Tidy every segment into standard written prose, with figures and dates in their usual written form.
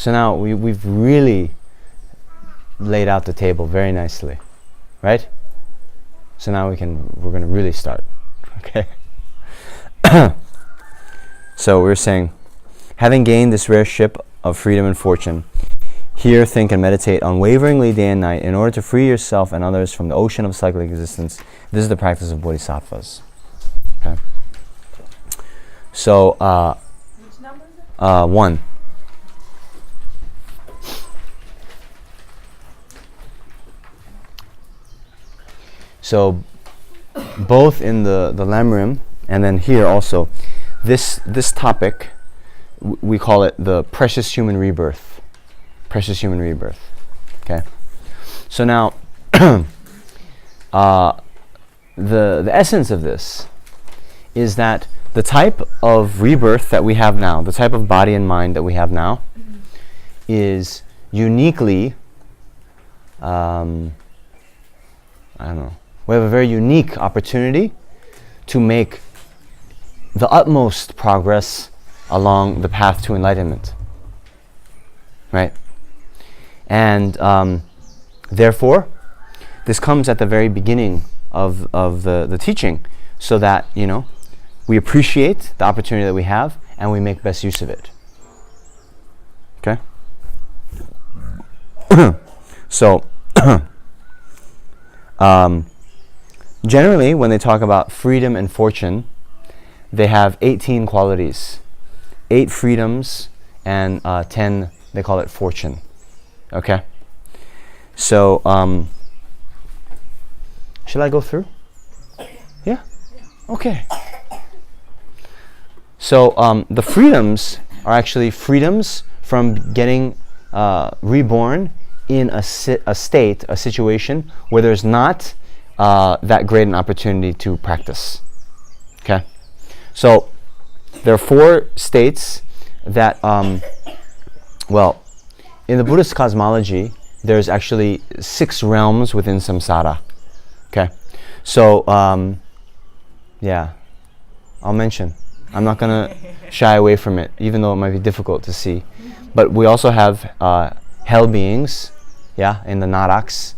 So now we've really laid out the table very nicely, right? So now we're going to really start, okay? So we're saying, having gained this rare ship of freedom and fortune, here think and meditate unwaveringly day and night in order to free yourself and others from the ocean of cyclic existence. This is the practice of Bodhisattvas. Okay. So, which number is it? 1. So, both in the Lamrim and then here also, this topic, we call it the precious human rebirth. Precious human rebirth. Okay. So now, the essence of this is that the type of rebirth that we have now, the type of body and mind that we have now, is uniquely, I don't know, we have a very unique opportunity to make the utmost progress along the path to enlightenment. Right? And therefore, this comes at the very beginning of the teaching, so that, we appreciate the opportunity that we have and we make best use of it. Okay? So, generally, when they talk about freedom and fortune, they have 18 qualities. 8 freedoms and 10, they call it fortune. Okay? So, shall I go through? Yeah? Okay. So, the freedoms are actually freedoms from getting reborn in a state, a situation, where there's not that great an opportunity to practice. Okay? So, there are 4 states that, in the Buddhist cosmology, there's actually 6 realms within samsara. Okay? So, I'll mention. I'm not going to shy away from it, even though it might be difficult to see. But we also have hell beings, in the naraks.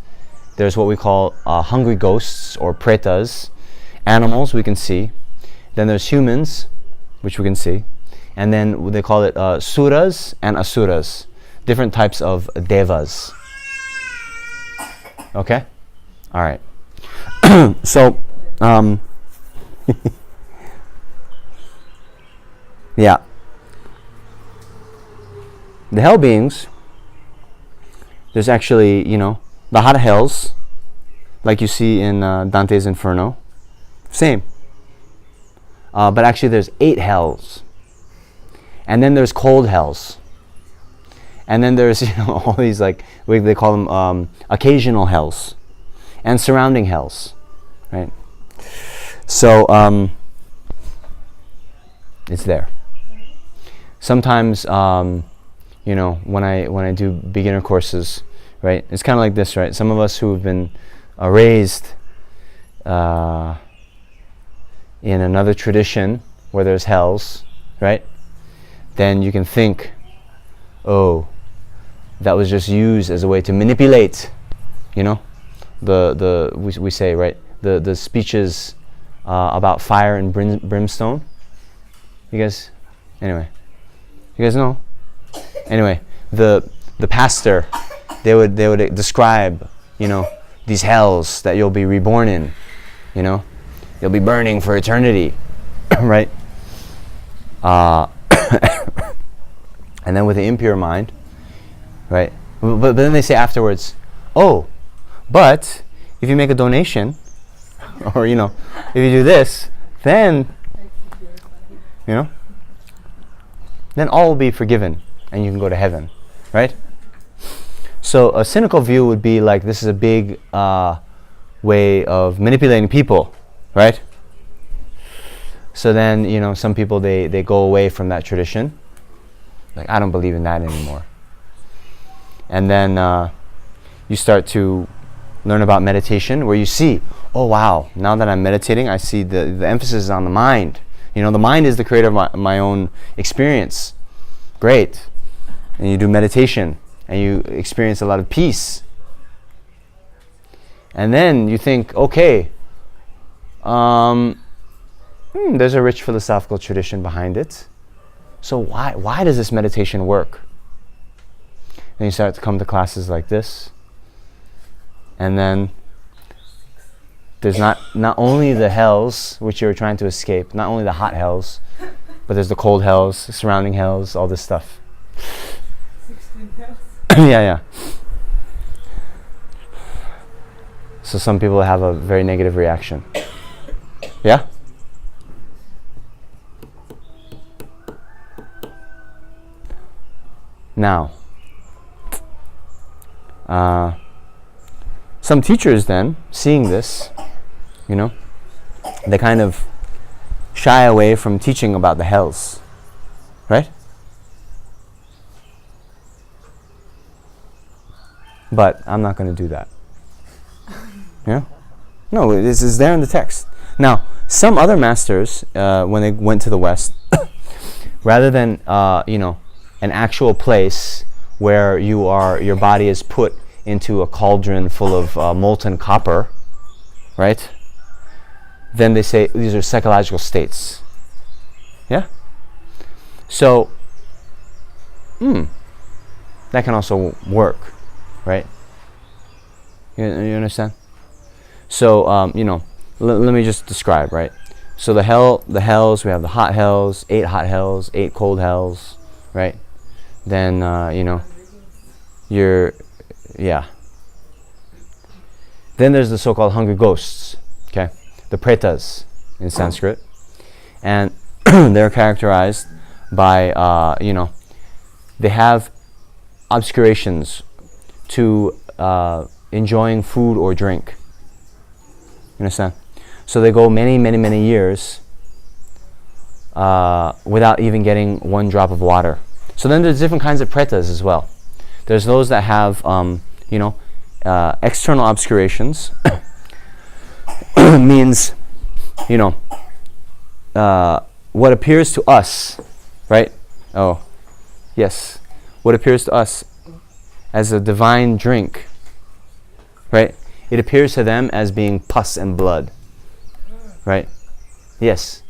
There's what we call hungry ghosts or pretas. Animals we can see. Then there's humans, which we can see. And then they call it suras and asuras. Different types of devas. Okay? All right. So, the hell beings, there's actually, the hot hells, like you see in Dante's Inferno. Same. But actually there's 8 hells. And then there's cold hells. And then there's, all these, like, they call them occasional hells. And surrounding hells. Right? So, it's there. Sometimes, when I do beginner courses, right, it's kind of like this, right? Some of us who have been raised in another tradition where there's hells, right? Then you can think, oh, that was just used as a way to manipulate, we say, right, the speeches about fire and brimstone. You guys know? Anyway, the pastor, they would describe, these hells that you'll be reborn in, you'll be burning for eternity, right? And then with the impure mind, right? But then they say afterwards, oh, but if you make a donation, or if you do this, then then all will be forgiven and you can go to heaven, right? So a cynical view would be like, this is a big way of manipulating people, right? So then, some people, they go away from that tradition. Like, I don't believe in that anymore. And then you start to learn about meditation, where you see, oh wow, now that I'm meditating, I see the emphasis is on the mind. The mind is the creator of my own experience. Great. and you do meditation, and you experience a lot of peace. And then you think, okay, there's a rich philosophical tradition behind it. So why does this meditation work? Then you start to come to classes like this. And then there's not only the hells which you're trying to escape, not only the hot hells, but there's the cold hells, the surrounding hells, all this stuff. 16 hells. Yeah. So some people have a very negative reaction. Yeah? Now, some teachers then, seeing this, they kind of shy away from teaching about the hells, right? But I'm not going to do that. Yeah? No, this is there in the text. Now, some other masters, when they went to the West, rather than, an actual place where your body is put into a cauldron full of molten copper, right? Then they say these are psychological states. Yeah? So, that can also work, right? You understand? So, let me just describe, right? So the hells, we have the hot hells, 8 hot hells, 8 cold hells, right? Then, Then there's the so-called hungry ghosts, okay? The pretas in Sanskrit. And they're characterized by, they have obscurations to enjoying food or drink. You understand? So they go many, many, many years without even getting one drop of water. So then there's different kinds of pretas as well. There's those that have, external obscurations. Means, what appears to us, right? Oh, yes. What appears to us as a divine drink, right? It appears to them as being pus and blood, right? Yes.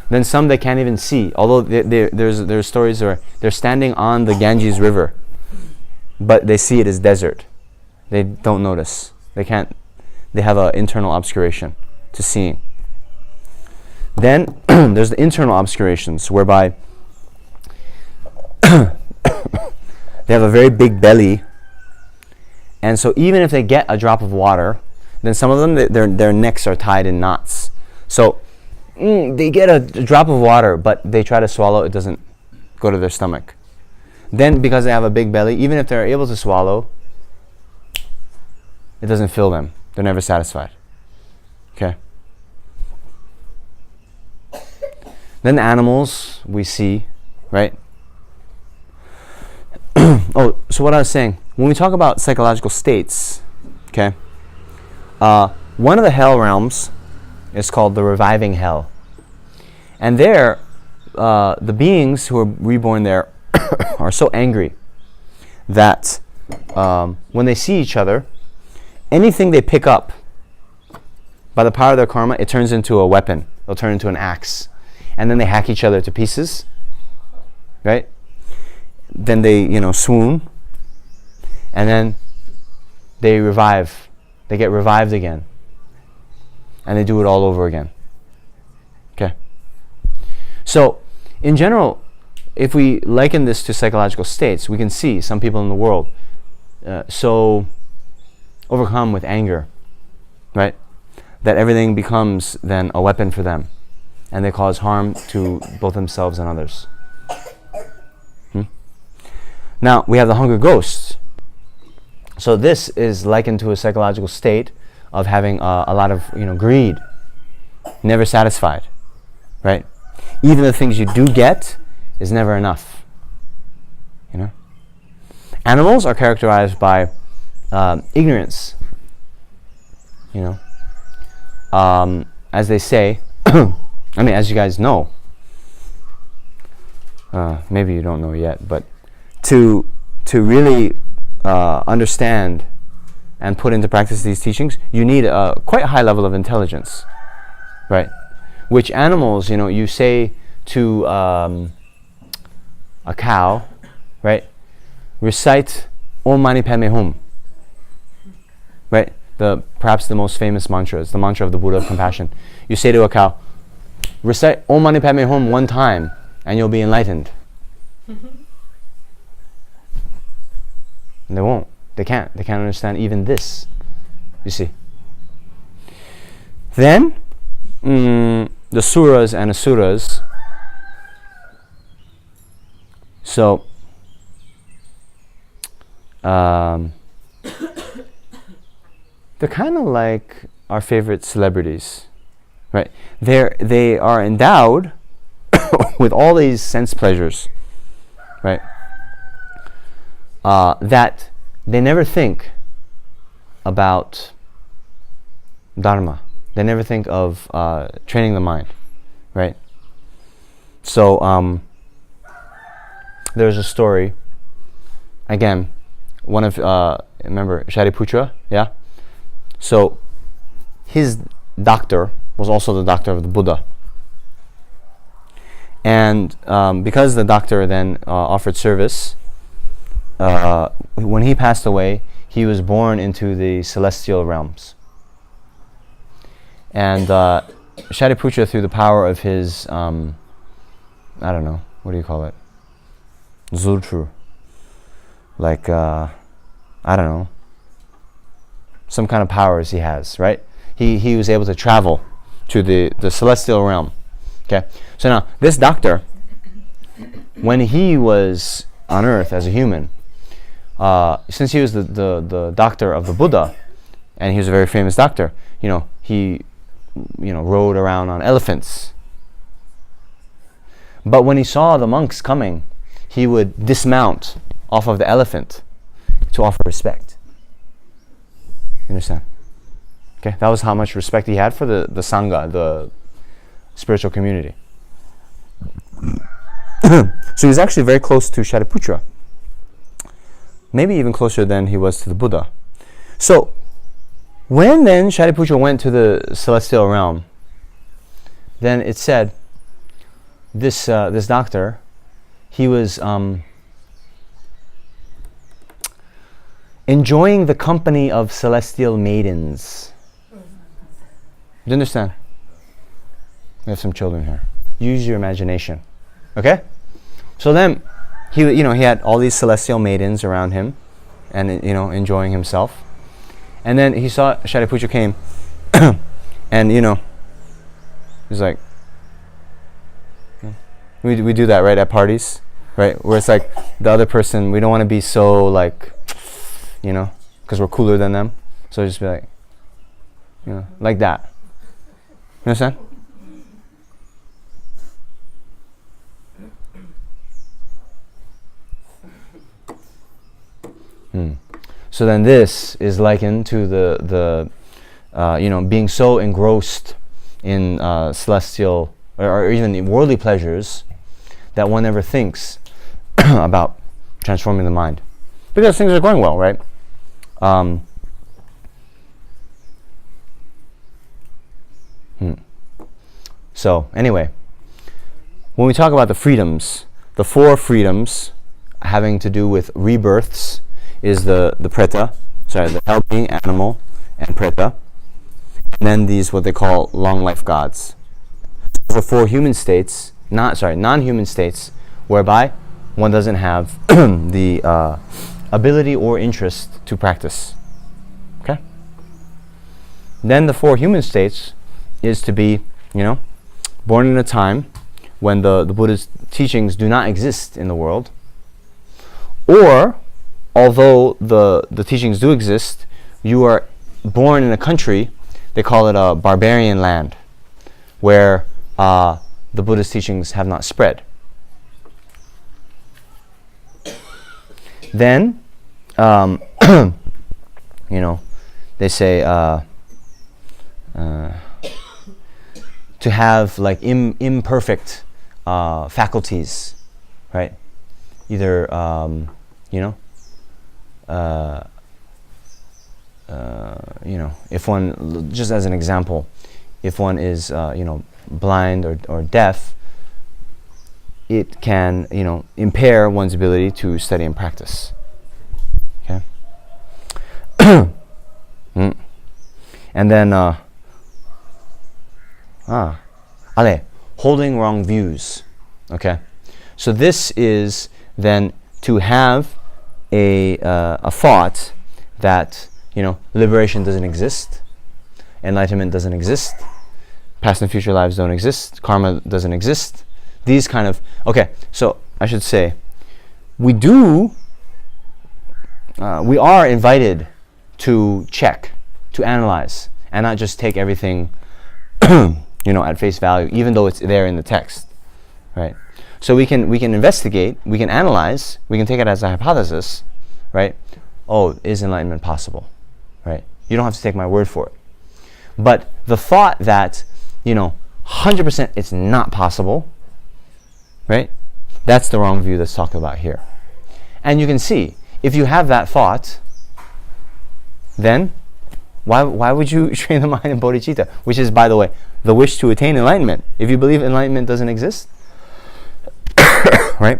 Then some they can't even see. Although there's stories where they're standing on the Ganges River, but they see it as desert. They don't notice. They can't. They have an internal obscuration to seeing. Then there's the internal obscurations, whereby they have a very big belly, and so even if they get a drop of water, then some of them their necks are tied in knots. So they get a drop of water, but they try to swallow, it doesn't go to their stomach. Then because they have a big belly, even if they're able to swallow, it doesn't fill them. They're never satisfied. Okay? Then the animals we see, right? Oh, so what I was saying, when we talk about psychological states, okay, one of the hell realms is called the reviving hell. And there, the beings who are reborn there are so angry that when they see each other, anything they pick up, by the power of their karma, it turns into a weapon. It'll turn into an axe. And then they hack each other to pieces, right? Then they, swoon. And then they revive. They get revived again. And they do it all over again. Okay? So, in general, if we liken this to psychological states, we can see some people in the world so overcome with anger, right? That everything becomes then a weapon for them. And they cause harm to both themselves and others. Now, we have the hunger ghosts. So this is likened to a psychological state of having a lot of greed, never satisfied, right? Even the things you do get is never enough. Animals are characterized by ignorance. As they say, as you guys know, maybe you don't know yet, but to really understand and put into practice these teachings, you need a quite high level of intelligence, right? Which animals, you say to a cow, right? Recite Om Mani Padme Hum, right? Perhaps the most famous mantra is the mantra of the Buddha of compassion. You say to a cow, recite Om Mani Padme Hum one time, and you'll be enlightened. And they won't. They can't. They can't understand even this. You see. Then, the suras and asuras. So, they're kind of like our favorite celebrities, right? They are endowed with all these sense pleasures, right? That they never think about dharma. They never think of training the mind, right? So there's a story. Again, one of remember Shariputra, yeah. So his doctor was also the doctor of the Buddha, and because the doctor then offered service. When he passed away, he was born into the celestial realms. And Shariputra, through the power of his, I don't know, what do you call it? Zultru. Like, I don't know, some kind of powers he has, right? He was able to travel to the celestial realm. Okay? So now, this doctor, when he was on earth as a human, since he was the doctor of the Buddha, and he was a very famous doctor, he rode around on elephants. But when he saw the monks coming, he would dismount off of the elephant to offer respect. You understand? Okay, that was how much respect he had for the Sangha, the spiritual community. So he was actually very close to Shariputra. Maybe even closer than he was to the Buddha. So, when then Shariputra went to the celestial realm, then it said, this doctor, he was enjoying the company of celestial maidens. Do you understand? We have some children here. Use your imagination. Okay? So then, he had all these celestial maidens around him, and enjoying himself. And then he saw Shariputra came, and he's like, we do that, right, at parties, right? Where it's like the other person, we don't want to be so like, because we're cooler than them. So just be like, like that. You understand? So then this is likened to the being so engrossed in celestial or even in worldly pleasures that one never thinks about transforming the mind, because things are going well, right? So anyway, when we talk about the freedoms, the four freedoms having to do with rebirths is the preta, the helping animal and preta, and then these what they call long life gods. The four human states, non-human states, whereby one doesn't have the ability or interest to practice. Okay. Then the four human states is to be, born in a time when the Buddha's teachings do not exist in the world, or although the teachings do exist, you are born in a country, they call it a barbarian land, where the Buddha's teachings have not spread. Then, they say to have like imperfect faculties, right? either if one, just as an example, if one is blind or deaf, it can impair one's ability to study and practice. Okay. And then holding wrong views. Okay. So this is then to have a thought that liberation doesn't exist, enlightenment doesn't exist, past and future lives don't exist, karma doesn't exist. These kind of so I should say, we are invited to check, to analyze, and not just take everything at face value, even though it's there in the text, right? So we can investigate, we can analyze, we can take it as a hypothesis, right? Oh, is enlightenment possible, right? You don't have to take my word for it. But the thought that 100% it's not possible, right? That's the wrong view that's talked about here. And you can see, if you have that thought, then why would you train the mind in bodhicitta? Which is, by the way, the wish to attain enlightenment. If you believe enlightenment doesn't exist, right?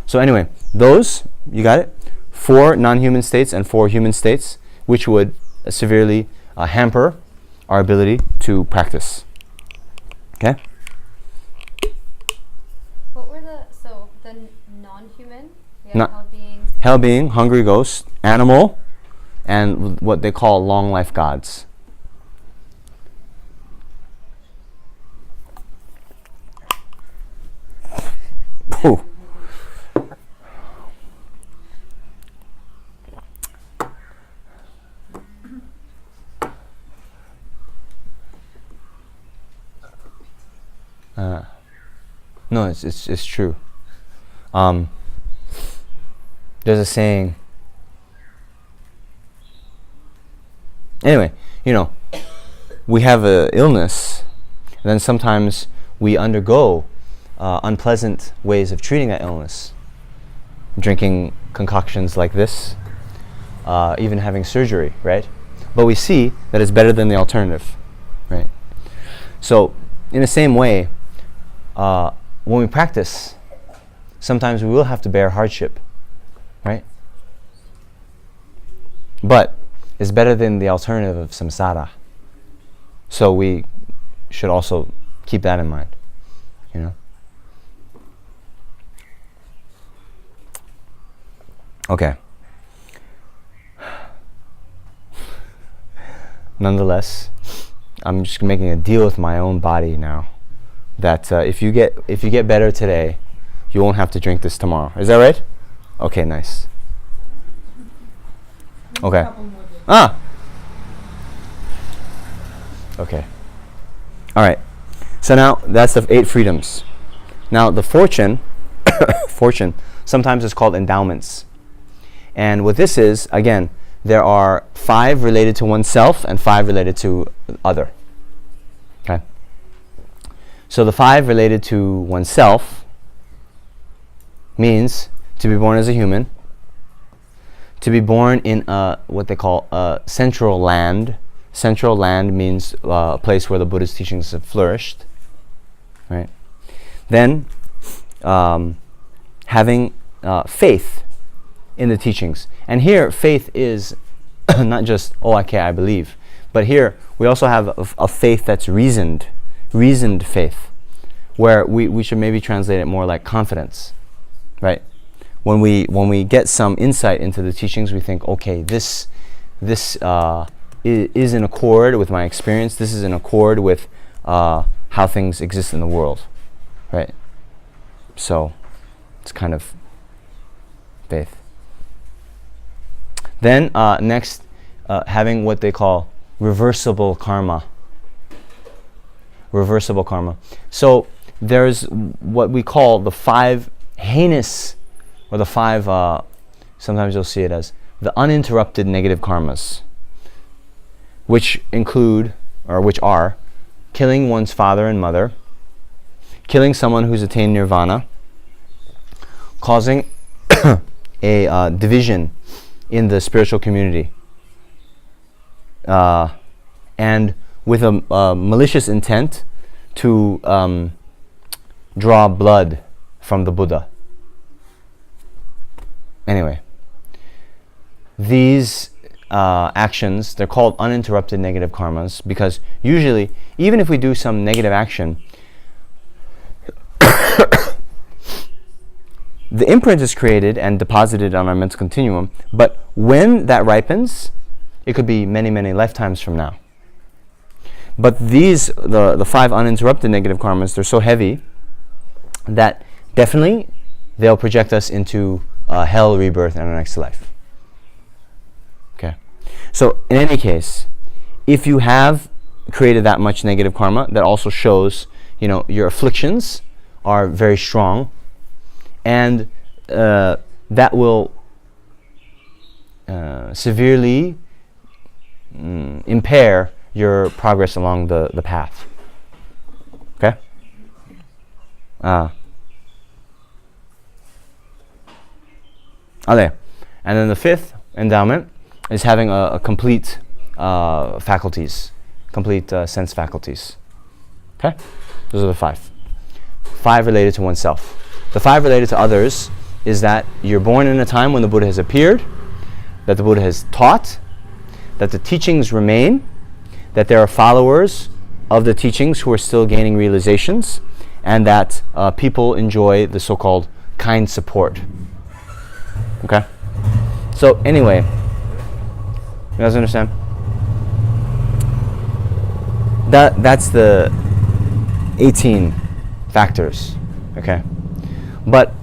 So anyway, those, you got it? 4 non-human states and 4 human states, which would severely hamper our ability to practice. Okay? What were the non-human? We have hell being, hungry ghost, animal, and what they call long life gods. Whew. No, it's true. There's a saying. Anyway, we have an illness, and then sometimes we undergo unpleasant ways of treating that illness. Drinking concoctions like this, even having surgery, right? But we see that it's better than the alternative, right? So, in the same way, when we practice, sometimes we will have to bear hardship, right? But it's better than the alternative of samsara. So we should also keep that in mind, Okay. Nonetheless, I'm just making a deal with my own body now that if you get better today, you won't have to drink this tomorrow. Is that right? Okay, nice. Okay. Okay. All right. So now that's the 8 freedoms. Now the fortune sometimes is called endowments. And what this is, again, there are 5 related to oneself and 5 related to other. Okay. So the 5 related to oneself means to be born as a human, to be born in what they call a central land. Central land means a place where the Buddha's teachings have flourished, right? Then having faith in the teachings. And here, faith is not just, I believe. But here, we also have a faith that's reasoned faith, where we should maybe translate it more like confidence, right? When we get some insight into the teachings, we think, okay, this is in accord with my experience. This is in accord with how things exist in the world, right? So it's kind of faith. Then next, having what they call reversible karma. Reversible karma. So there's what we call the 5 heinous, or the 5, sometimes you'll see it as the uninterrupted negative karmas, which include, or which are, killing one's father and mother, killing someone who's attained nirvana, causing a division in the spiritual community, and with a malicious intent to draw blood from the Buddha. Anyway, these actions, they're called uninterrupted negative karmas, because usually, even if we do some negative action, the imprint is created and deposited on our mental continuum, but when that ripens, it could be many, many lifetimes from now. But these, the 5 uninterrupted negative karmas, they're so heavy that definitely they'll project us into hell rebirth in our next life. Okay. So in any case, if you have created that much negative karma, that also shows, your afflictions are very strong, and that will severely impair your progress along the path. Okay? And then the 5th endowment is having a complete faculties, complete sense faculties. Okay? Those are the 5. 5 related to oneself. The 5 related to others is that you're born in a time when the Buddha has appeared, that the Buddha has taught, that the teachings remain, that there are followers of the teachings who are still gaining realizations, and that people enjoy the so-called kind support. Okay? So anyway, you guys understand? That's the 18 factors. Okay? But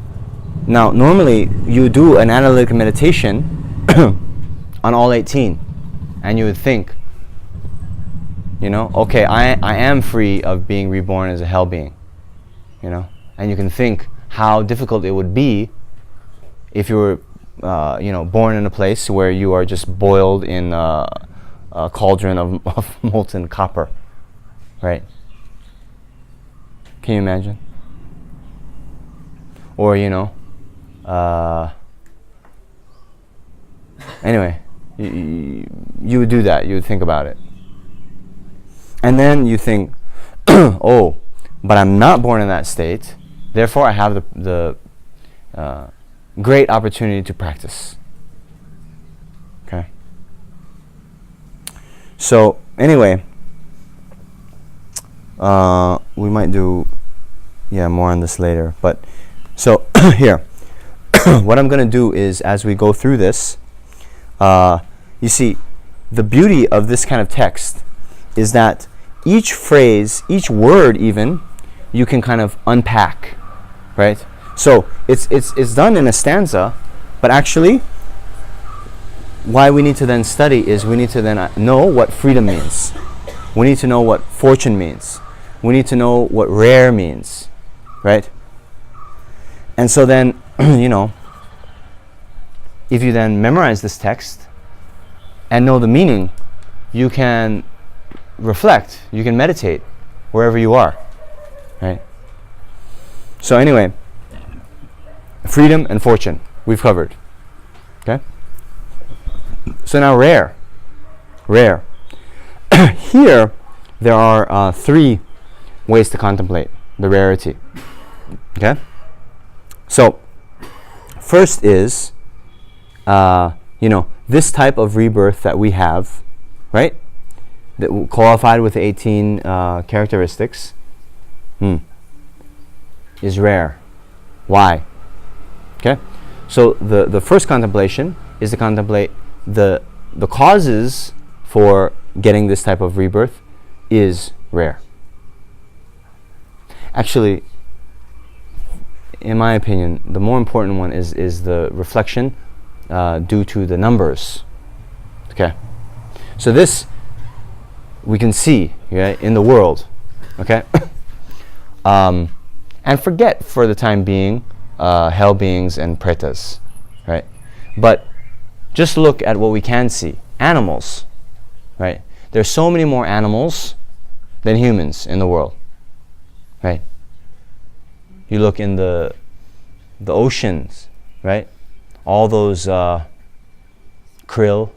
now normally you do an analytic meditation on all 18, and you would think, okay, I am free of being reborn as a hell being, and you can think how difficult it would be if you were born in a place where you are just boiled in a cauldron of molten copper, right? Can you imagine? Or anyway, you would do that. You would think about it, and then you think, oh, but I'm not born in that state, therefore I have the great opportunity to practice. Okay. So anyway, we might do more on this later, but so here what I'm going to do is, as we go through this, you see, the beauty of this kind of text is that each phrase, each word even, you can kind of unpack, right? So it's done in a stanza, but actually why we need to then study is we need to then know what freedom means. We need to know what fortune means. We need to know what rare means, right? And so then, if you then memorize this text and know the meaning, you can reflect, you can meditate wherever you are, right? So anyway, freedom and fortune, we've covered, okay? So now rare. Here, there are 3 ways to contemplate the rarity, okay? So, first is, this type of rebirth that we have, right? That qualified with the 18 characteristics, is rare. Why? Okay? So the first contemplation is to contemplate the causes for getting this type of rebirth is rare. Actually, in my opinion, the more important one is the reflection due to the numbers. Okay? So this we can see, okay, in the world. Okay? And forget for the time being hell beings and pretas, right? But just look at what we can see. Animals, right? There's so many more animals than humans in the world, right? You look in the oceans, right? all those krill,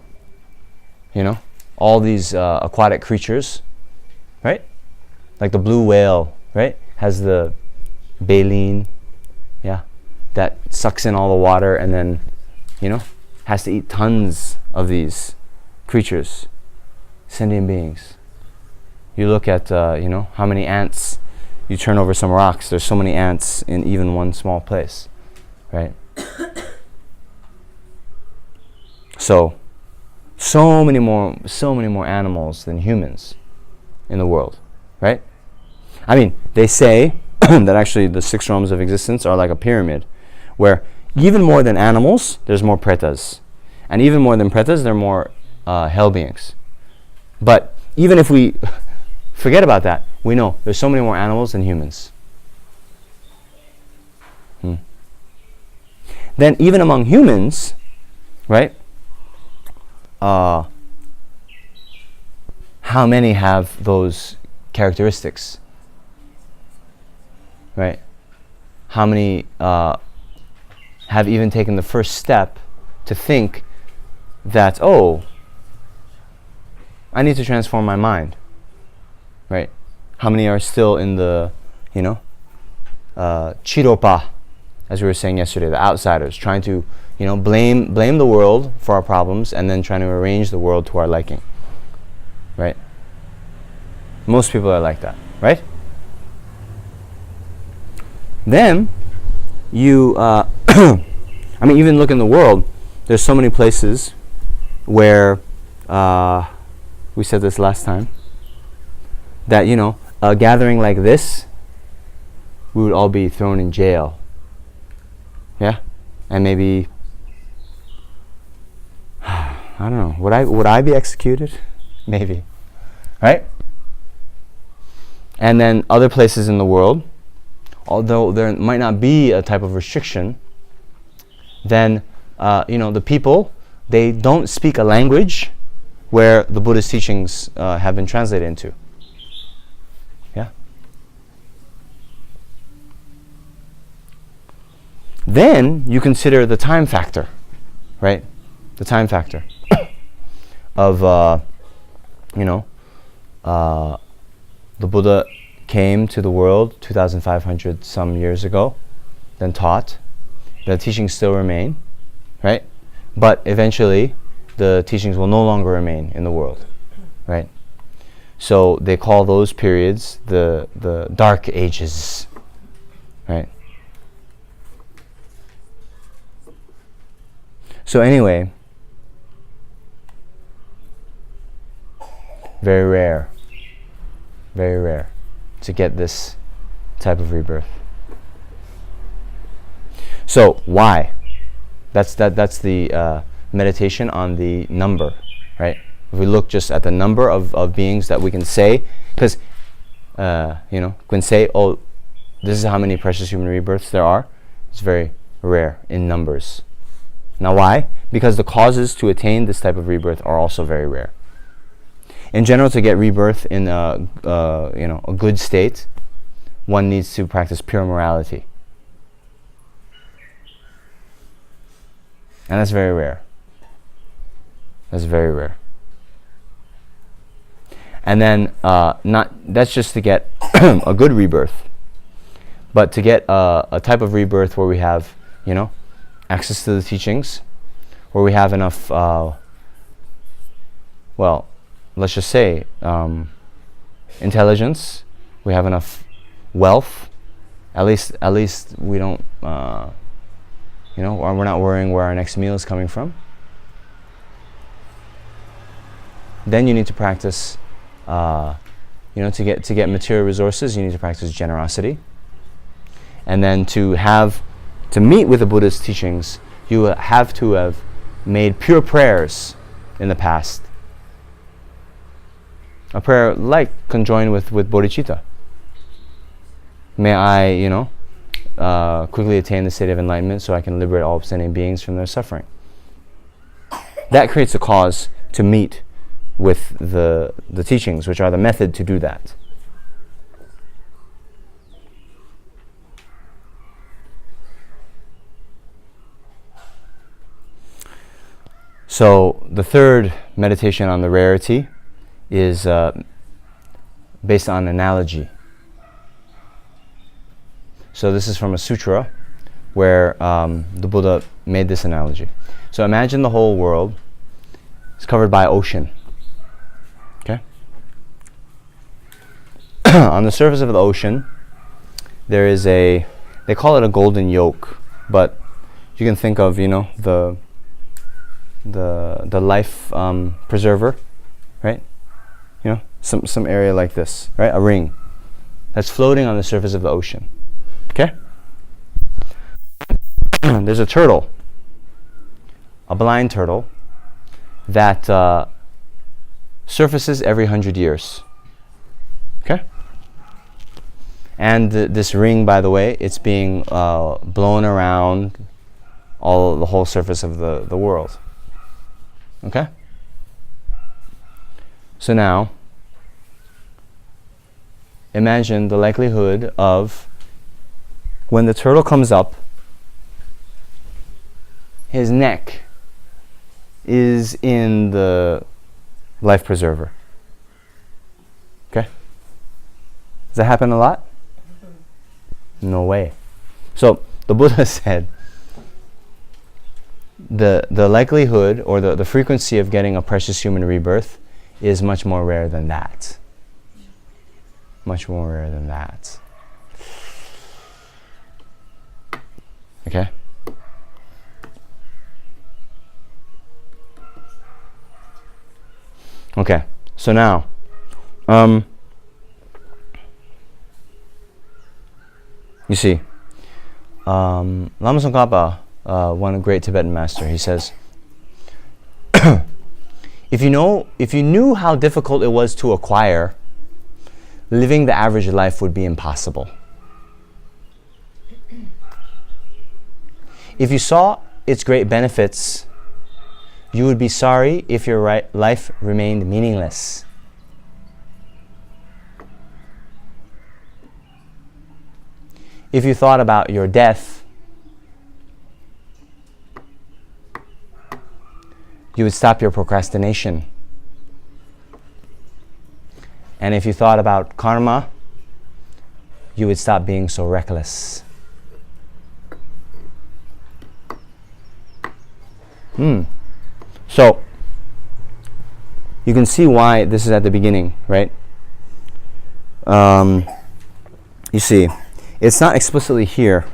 all these aquatic creatures, right? Like the blue whale, right? Has the baleen, that sucks in all the water and then, has to eat tons of these creatures, sentient beings. You look at, how many ants, you turn over some rocks, there's so many ants in even one small place, right? So many more animals than humans in the world, right? I mean, they say that actually the 6 realms of existence are like a pyramid, where even more than animals, there's more pretas. And even more than pretas, there are more hell beings. But even if we forget about that, we know there's so many more animals than humans. Then even among humans, right? How many have those characteristics? Right? How many have even taken the first step to think that, I need to transform my mind, right? How many are still in the, chiropa, as we were saying yesterday, the outsiders, trying to, blame the world for our problems and then trying to arrange the world to our liking, right? Most people are like that, right? Then you, even look in the world, there's so many places where, we said this last time, that, a gathering like this, we would all be thrown in jail. Yeah? And maybe, I don't know, would I be executed? Maybe. Right? And then other places in the world, although there might not be a type of restriction, then the people, they don't speak a language where the Buddhist teachings have been translated into. Yeah. Then you consider the time factor, right? The time factor of the Buddha came to the world 2,500 some years ago, then taught. The teachings still remain, right? But eventually, the teachings will no longer remain in the world, right? So they call those periods the Dark Ages, right? So anyway, very rare to get this type of rebirth. So why? That's the meditation on the number, right? If we look just at the number of beings that we can say, because can say, this is how many precious human rebirths there are. It's very rare in numbers. Now why? Because the causes to attain this type of rebirth are also very rare. In general, to get rebirth in a good state, one needs to practice pure morality. And that's very rare. That's very rare. And then that's just to get a good rebirth. But to get a type of rebirth where we have, access to the teachings, where we have enough, let's just say, intelligence, we have enough wealth, at least we don't, we're not worrying where our next meal is coming from. Then you need to practice, to get material resources, you need to practice generosity. And then to meet with the Buddha's teachings, you have to have made pure prayers in the past. A prayer like conjoined with bodhicitta. May I, quickly attain the state of enlightenment so I can liberate all sentient beings from their suffering. That creates a cause to meet with the teachings, which are the method to do that. So the third meditation on the rarity is based on analogy. So this is from a sutra where the Buddha made this analogy. So imagine the whole world is covered by ocean. Okay? On the surface of the ocean, there is they call it a golden yolk, but you can think of, the life preserver, right? Some area like this, right? A ring that's floating on the surface of the ocean. Okay? There's a turtle, a blind turtle, that surfaces every 100 years. Okay? And this ring, by the way, it's being blown around the whole surface of the world. Okay? So now, imagine the likelihood of when the turtle comes up, his neck is in the life preserver. Okay? Does that happen a lot? No way. So the Buddha said the likelihood or the frequency of getting a precious human rebirth is much more rare than that. Much more rare than that. Okay? Okay, so now, you see, Lama Tsongkhapa, one great Tibetan master, he says, if you knew how difficult it was to acquire, living the average life would be impossible. If you saw its great benefits, you would be sorry if your life remained meaningless. If you thought about your death, you would stop your procrastination. And if you thought about karma, you would stop being so reckless. So, you can see why this is at the beginning, right? You see, it's not explicitly here,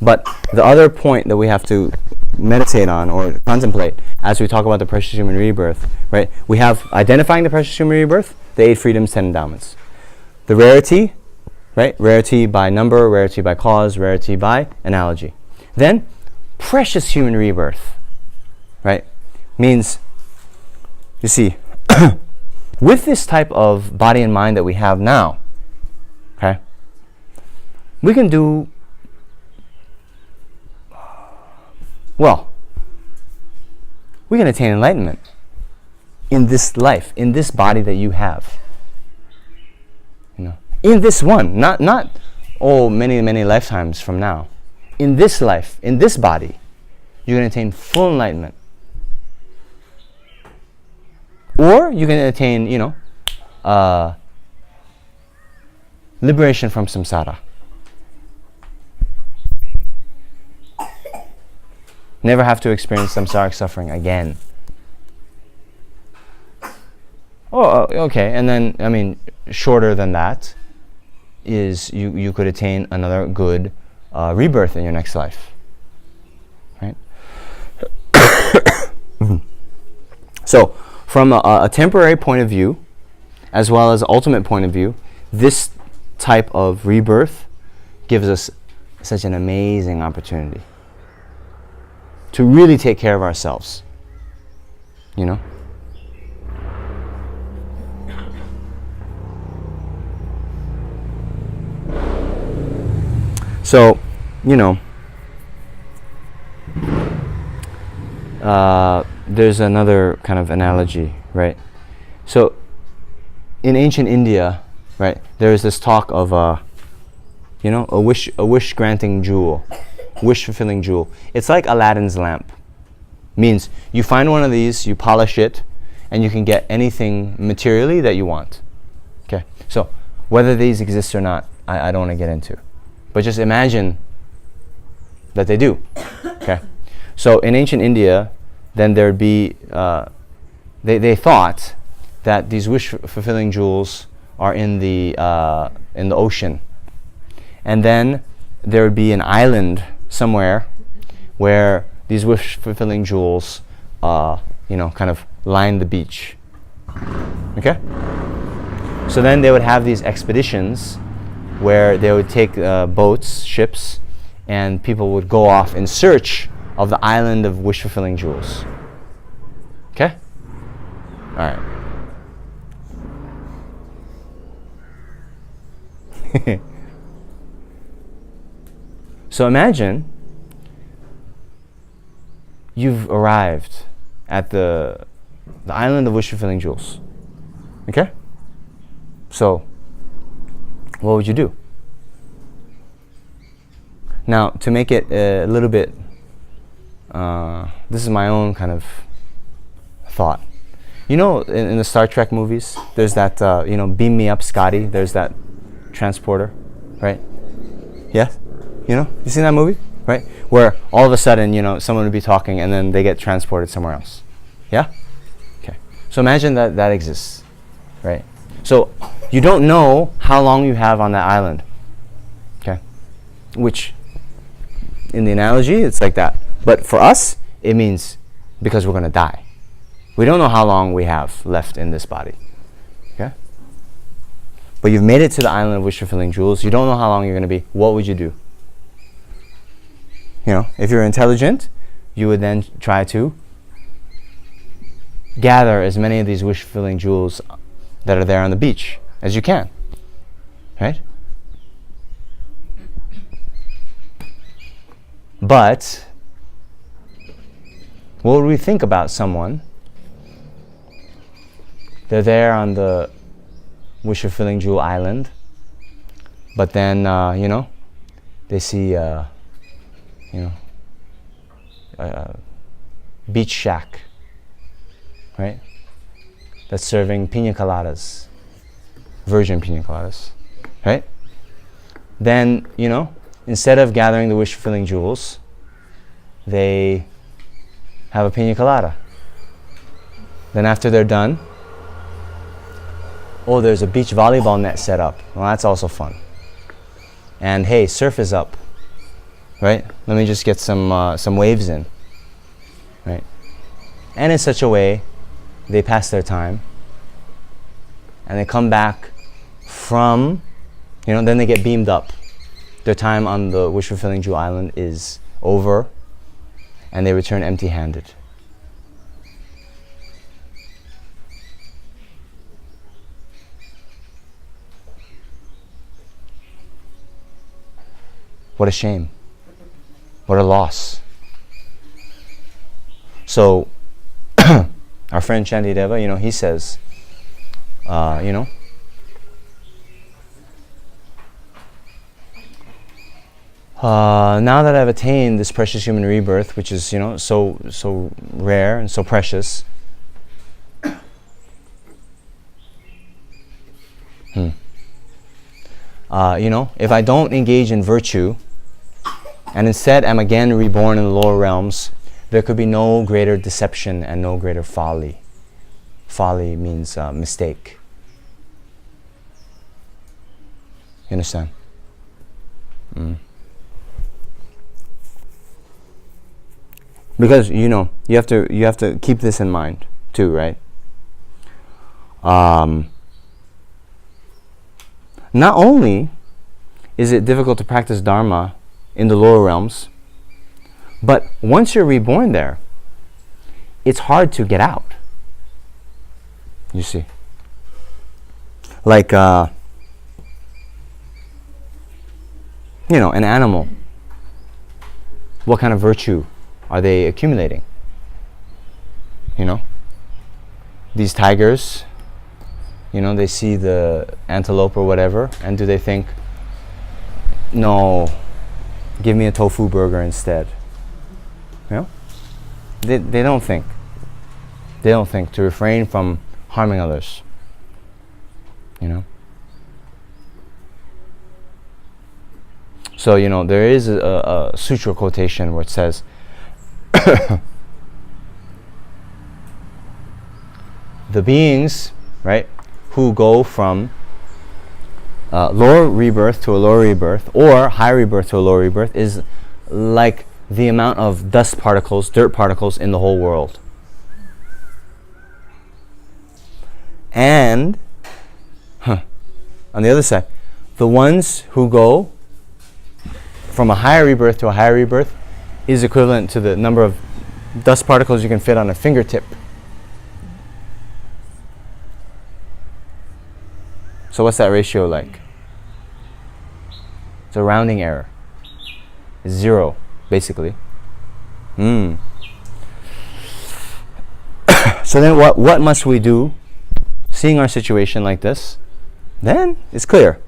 but the other point that we have to meditate on or contemplate as we talk about the precious human rebirth, right? We have identifying the precious human rebirth, the 8 freedoms, 10 endowments. The rarity, right? Rarity by number, rarity by cause, rarity by analogy. Then, precious human rebirth, right? Means, you see, with this type of body and mind that we have now, okay, we can do, well, we can attain enlightenment in this life, in this body that you have. In this one, not many, many lifetimes from now. In this life, in this body, you can attain full enlightenment. Or you can attain, liberation from samsara. Never have to experience samsaric suffering again. Oh, okay. And then, shorter than that is you could attain another good rebirth in your next life. Right? So, from a temporary point of view, as well as ultimate point of view, this type of rebirth gives us such an amazing opportunity to really take care of ourselves. So, there's another kind of analogy, right? So, in ancient India, right, there is this talk of a wish granting jewel, wish fulfilling jewel. It's like Aladdin's lamp, Means you find one of these, you polish it, and you can get anything materially that you want. Okay, so whether these exist or not, I don't want to get into. But just imagine that they do. Okay, so in ancient India, then there'd be, they thought that these wish-fulfilling jewels are in the ocean. And then there would be an island somewhere where these wish-fulfilling jewels, kind of line the beach. Okay? So then they would have these expeditions where they would take boats, ships, and people would go off in search of the island of wish-fulfilling jewels. Okay? All right. So imagine you've arrived at the island of wish-fulfilling jewels. Okay? So, what would you do? Now, to make it a little bit, this is my own kind of thought. You know, in the Star Trek movies, there's that, beam me up, Scotty. There's that transporter, right? Yes? You know, you seen that movie, right? Where all of a sudden, someone would be talking and then they get transported somewhere else. Yeah? Okay. So imagine that exists, right? So you don't know how long you have on that island. Okay? Which, in the analogy, it's like that. But for us, it means because we're going to die. We don't know how long we have left in this body. Okay? But you've made it to the island of wish-fulfilling jewels. You don't know how long you're going to be. What would you do? If you're intelligent, you would then try to gather as many of these wish-fulfilling jewels that are there on the beach as you can. Right? But what would we think about someone? They're there on the wish-fulfilling jewel island, but then, they see, a beach shack, right? That's serving pina coladas, virgin pina coladas, right? Then, instead of gathering the wish-fulfilling jewels, they have a pina colada. Then after they're done, there's a beach volleyball net set up. Well, that's also fun. And hey, surf is up, right? Let me just get some waves in, right? And in such a way, they pass their time, and they come back from, then they get beamed up. Their time on the wish-fulfilling jewel island is over, and they return empty-handed. What a shame. What a loss. So, our friend Shantideva, he says, now that I've attained this precious human rebirth, which is, so rare and so precious, if I don't engage in virtue, and instead am again reborn in the lower realms, there could be no greater deception and no greater folly. Folly means mistake. You understand? Because you have to keep this in mind too, right? Not only is it difficult to practice Dharma in the lower realms, but once you're reborn there, it's hard to get out. You see? Like, an animal. What kind of virtue are they accumulating? These tigers, they see the antelope or whatever, and do they think, no, give me a tofu burger instead? They don't think. They don't think to refrain from harming others. You know? So, there is a sutra quotation where it says, the beings, right, who go from lower rebirth to a lower rebirth, or higher rebirth to a lower rebirth, is like the amount of dust particles, dirt particles in the whole world. And, on the other side, the ones who go from a higher rebirth to a higher rebirth is equivalent to the number of dust particles you can fit on a fingertip. So what's that ratio like? It's a rounding error. It's 0, basically. So then what must we do, seeing our situation like this? Then it's clear.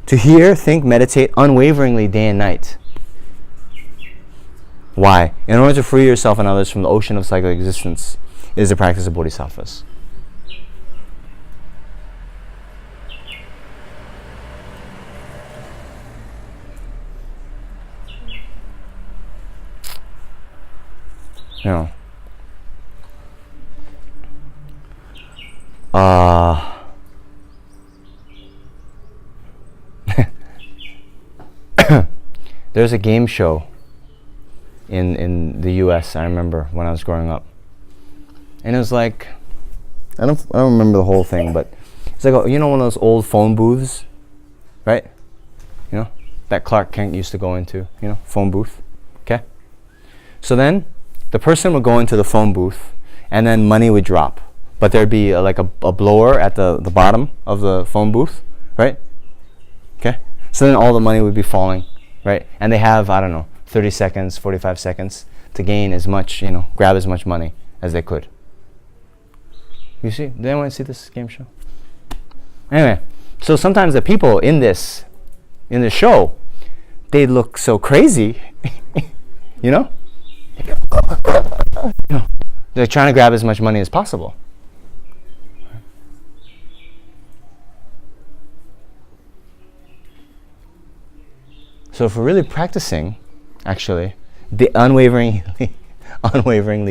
To hear, think, meditate unwaveringly day and night. Why? In order to free yourself and others from the ocean of cyclic existence is the practice of bodhisattvas. There's a game show in the US, I remember, when I was growing up. And it was like, I don't remember the whole thing, but it's like, one of those old phone booths, right? That Clark Kent used to go into, phone booth, okay? So then, the person would go into the phone booth, and then money would drop. But there'd be like a blower at the bottom of the phone booth, right? Okay? So then all the money would be falling, right? And they have, 30 seconds, 45 seconds to gain as much, grab as much money as they could. You see? Did anyone see this game show? Anyway, so sometimes the people in this show, they look so crazy, They're trying to grab as much money as possible. So if we're really practicing, actually, unwaveringly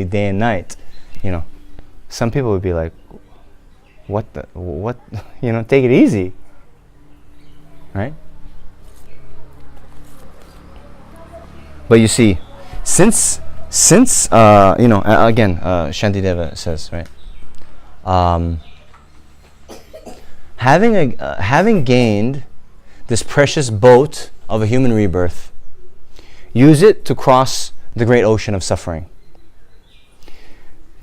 day and night, some people would be like, what, take it easy, right? But you see, since again, Shantideva says, right, having gained this precious boat of a human rebirth, use it to cross the great ocean of suffering.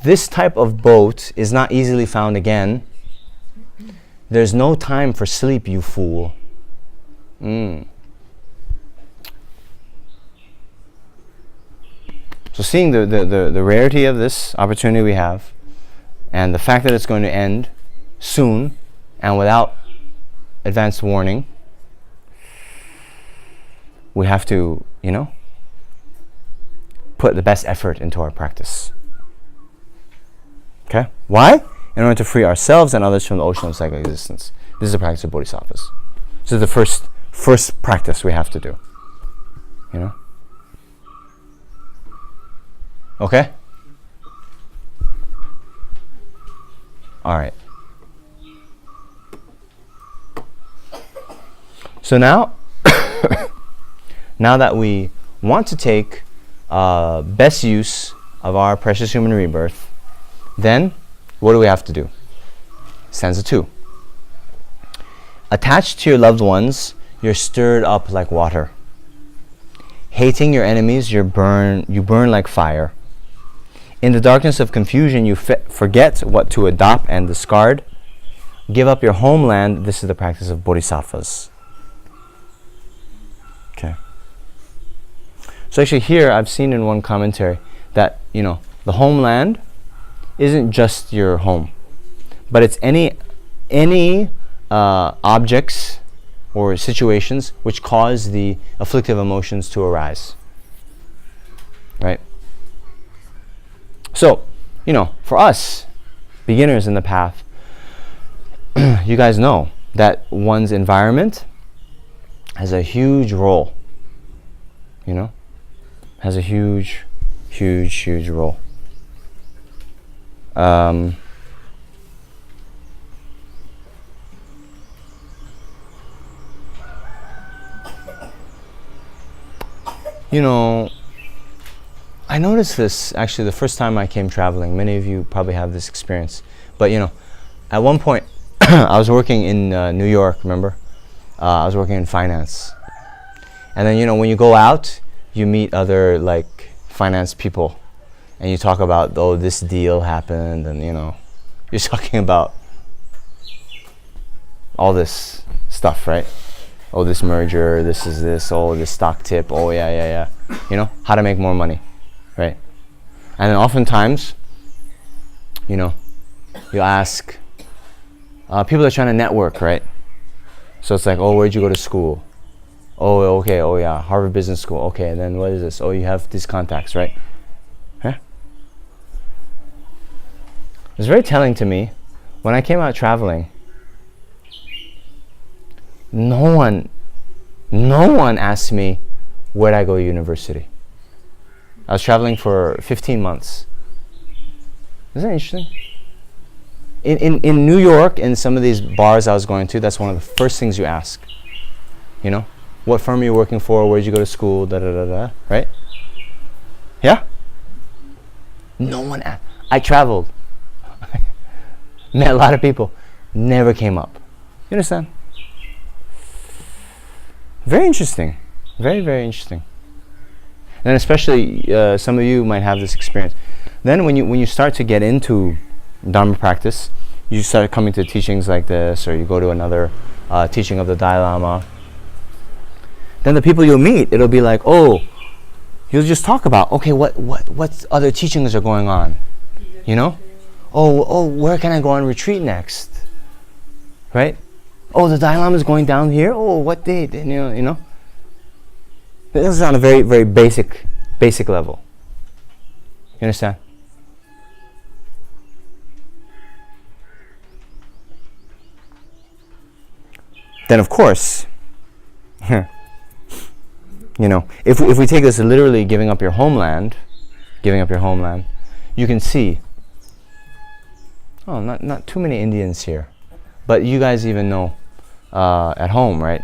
This type of boat is not easily found again. There's no time for sleep, you fool. So seeing the rarity of this opportunity we have, and the fact that it's going to end soon and without advanced warning, we have to, put the best effort into our practice. Okay? Why? In order to free ourselves and others from the ocean of cyclic existence. This is the practice of bodhisattvas. This is the first practice we have to do. Okay? All right. So now, now that we want to take best use of our precious human rebirth, then what do we have to do? Stanza 2. Attached to your loved ones, you're stirred up like water. Hating your enemies, you burn like fire. In the darkness of confusion, you forget what to adopt and discard. Give up your homeland. This is the practice of bodhisattvas. Okay. So actually here, I've seen in one commentary that, the homeland isn't just your home, but it's any objects or situations which cause the afflictive emotions to arise. Right? So, for us, beginners in the path, you guys know that one's environment has a huge role. Has a huge, huge, huge role. I noticed this actually the first time I came traveling. Many of you probably have this experience. But, at one point, I was working in New York, remember? I was working in finance. And then, when you go out, you meet other, finance people. And you talk about, this deal happened. And, you're talking about all this stuff, right? Oh, this merger, this is this, this stock tip, yeah. How to make more money, right? And then oftentimes, you ask, people are trying to network, right? So it's like, where'd you go to school? Oh, okay, yeah, Harvard Business School. Okay, and then what is this? Oh, you have these contacts, right? Huh? It's very telling to me. When I came out traveling, no one asked me where'd I go to university. I was traveling for 15 months. Isn't that interesting? In New York, in some of these bars I was going to, that's one of the first things you ask. What firm are you working for? Where did you go to school? Right? Yeah? No one asked. I traveled. Met a lot of people. Never came up. You understand? Very interesting. Very, very interesting. And especially some of you might have this experience. Then when you start to get into Dharma practice, you start coming to teachings like this, or you go to another teaching of the Dalai Lama. Then the people you'll meet, it'll be like, you'll just talk about, what other teachings are going on, where can I go on retreat next, right? The Dalai Lama is going down here. What date? And, This is on a very, very basic level. You understand? Then, of course, if we take this literally, giving up your homeland, you can see, not too many Indians here, but you guys even know at home, right?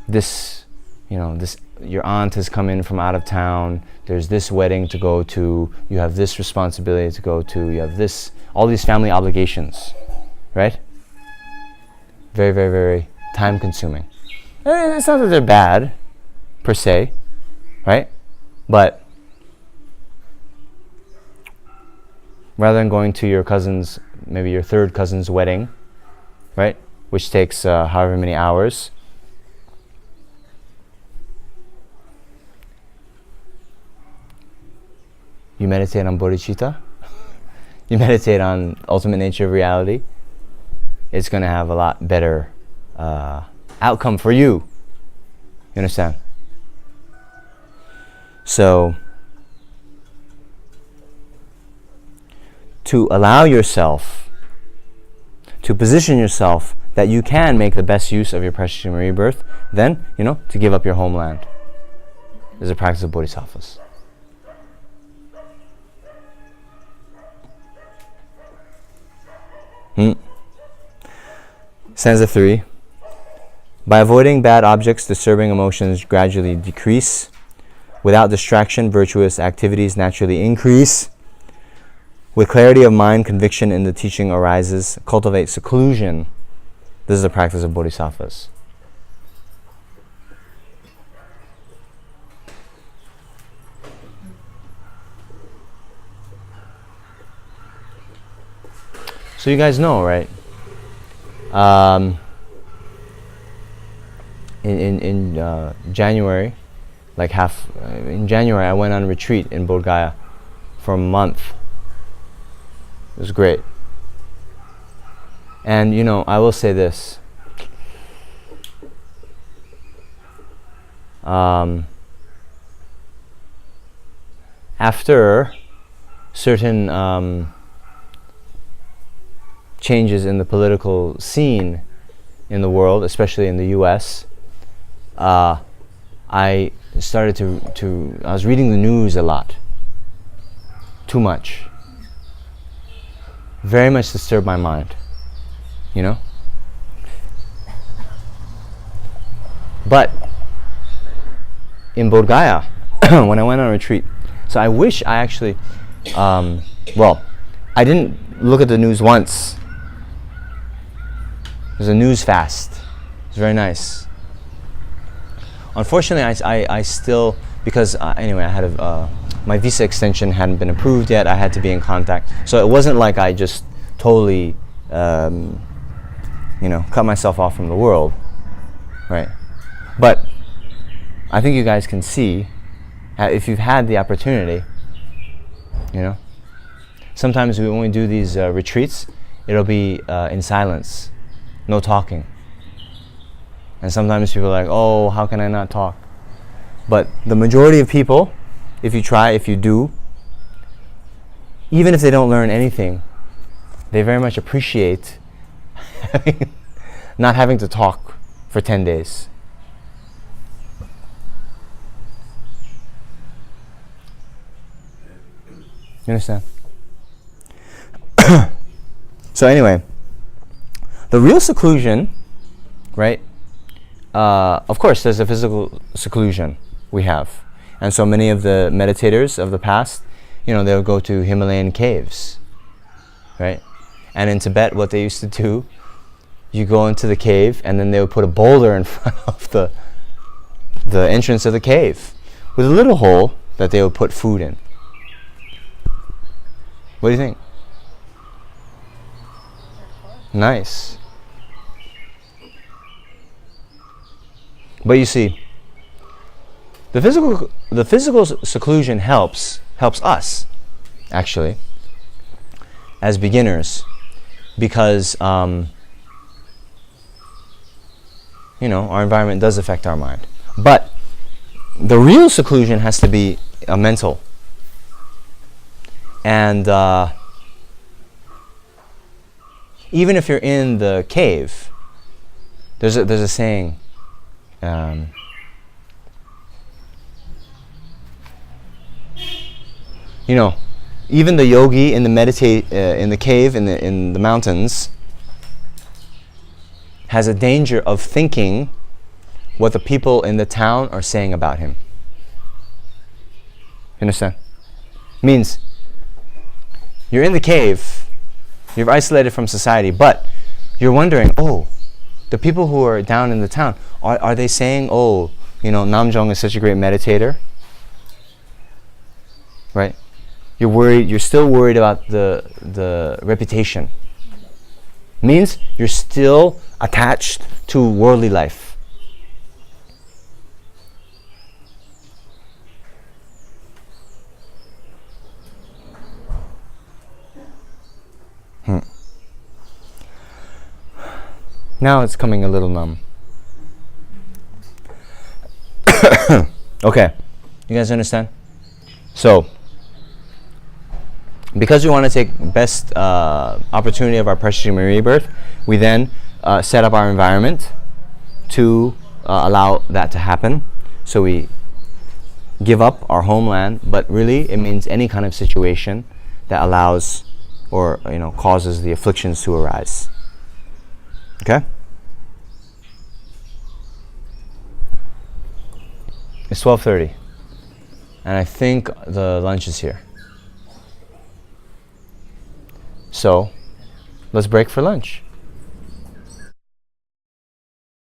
This your aunt has come in from out of town. There's this wedding to go to. You have this responsibility to go to. You have all these family obligations, right? Very, very, very time consuming. It's not that they're bad, per se, right? But rather than going to your cousin's, maybe your third cousin's wedding, right, which takes however many hours, you meditate on bodhicitta, you meditate on ultimate nature of reality, it's going to have a lot better outcome for you. You understand? So, to allow yourself, to position yourself that you can make the best use of your precious human rebirth, then, to give up your homeland is a practice of bodhisattvas. Stanza 3. By avoiding bad objects, disturbing emotions gradually decrease. Without distraction, virtuous activities naturally increase. With clarity of mind, conviction in the teaching arises. Cultivate seclusion. This is a practice of bodhisattvas. So you guys know, right? In January, in January, I went on a retreat in Bodh Gaya for a month. It was great. And I will say this. after certain changes in the political scene in the world, especially in the US, I started I was reading the news a lot. Too much. Very much disturbed my mind. You know? But in Bodh Gaya, when I went on retreat, so I wish I actually, I didn't look at the news once. It was a news fast. It was very nice. Unfortunately, I still, because anyway, I had my visa extension hadn't been approved yet. I had to be in contact. So it wasn't like I just totally, cut myself off from the world, right? But I think you guys can see, if you've had the opportunity, sometimes when we do these retreats, it'll be in silence, no talking. And sometimes people are like, oh, how can I not talk? But the majority of people, if you do, even if they don't learn anything, they very much appreciate not having to talk for 10 days. You understand? So anyway, the real seclusion, right? Of course, there's a physical seclusion we have. And so many of the meditators of the past, they'll go to Himalayan caves, right? And in Tibet, what they used to do, you go into the cave and then they would put a boulder in front of the entrance of the cave with a little hole that they would put food in. What do you think? Nice. But you see, the physical seclusion helps us, actually, as beginners, because our environment does affect our mind. But the real seclusion has to be mental. And even if you're in the cave, there's a saying. Even the yogi in the cave in the mountains has a danger of thinking what the people in the town are saying about him. You understand? Means you're in the cave, you're isolated from society, but you're wondering, the people who are down in the town, are they saying, Namjong is such a great meditator? Right? You're worried, you're still worried about the reputation. Means you're still attached to worldly life. Now it's coming a little numb. Okay, you guys understand? So, because we want to take best opportunity of our precious human rebirth, we then set up our environment to allow that to happen. So we give up our homeland, but really it means any kind of situation that allows or causes the afflictions to arise. Okay? It's 12:30, and I think the lunch is here. So, let's break for lunch.